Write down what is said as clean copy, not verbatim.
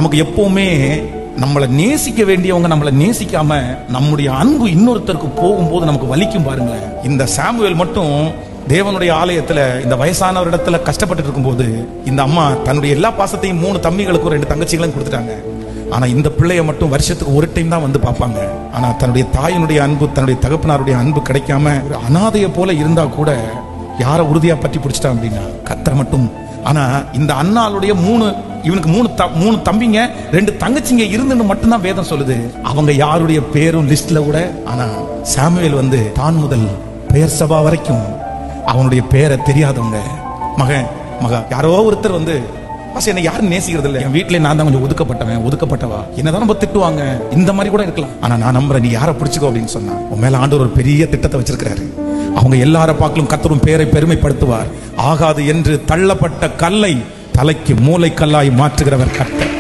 நமக்கு எப்பவுமே நம்மளை நேசிக்க வேண்டியவங்க நம்மளை நேசிக்காம நம்முடைய அன்பு இன்னொருத்தருக்கு போகும்போது நமக்கு வலிக்கும் பாருங்களேன். இந்த சாமுவேல் மட்டும் தேவனுடைய ஆலயத்துல இந்த வயசானவர் இடத்துல கஷ்டப்பட்டு இருக்கும்போது இந்த அம்மா தன்னுடைய எல்லா பாசத்தையும் 3 தம்பிகளுக்கும் 2 தங்கச்சிகளையும் கொடுத்துட்டாங்க. ஆனா இந்த பிள்ளைய மட்டும் வருஷத்துக்கு ஒரு டைம் தான் வந்து பார்ப்பாங்க. ஆனா தன்னுடைய தாயினுடைய அன்பு, தன்னுடைய தகப்பனாருடைய அன்பு கிடைக்காம ஒரு அனாதைய போல இருந்தா கூட யார உறுதியா பற்றி பிடிச்சிட்டான் அப்படின்னா கர்த்தரை மட்டும். ஆனா இந்த அண்ணாளுடைய இவனுக்கு 3 தம்பிங்க 2 தங்கச்சிங்க இருந்துன்னு மட்டும்தான் வேதம் சொல்லுது. அவங்க யாருடைய பேரும் லிஸ்ட்ல கூட. ஆனா சாமுவேல் வந்து தான் முதல் பெயர் சபா வரைக்கும் அவனுடைய பேரை தெரியாதவங்க மக யாரோ ஒருத்தர் வந்து என்ன யாரும் நேசிக்கிறது இல்லை, என் வீட்டுல நான் தான் கொஞ்சம் ஒதுக்கப்பட்டவா, என்னதான் நம்ம திட்டுவாங்க, இந்த மாதிரி கூட இருக்கலாம். ஆனா நான் நம்புறேன், நீ யாரை பிடிச்சுக்கோ அப்படின்னு சொன்னா உன் மேல ஆண்டவர் ஒரு பெரிய திட்டத்தை வச்சிருக்கிறாரு. அவங்க எல்லார பார்க்கலும் கர்த்தரும் பேரை பெருமைப்படுத்துவார். ஆகாது என்று தள்ளப்பட்ட கல்லை தலைக்கு மூளைக்கல்லாய் மாற்றுகிறவர் கர்த்தர்.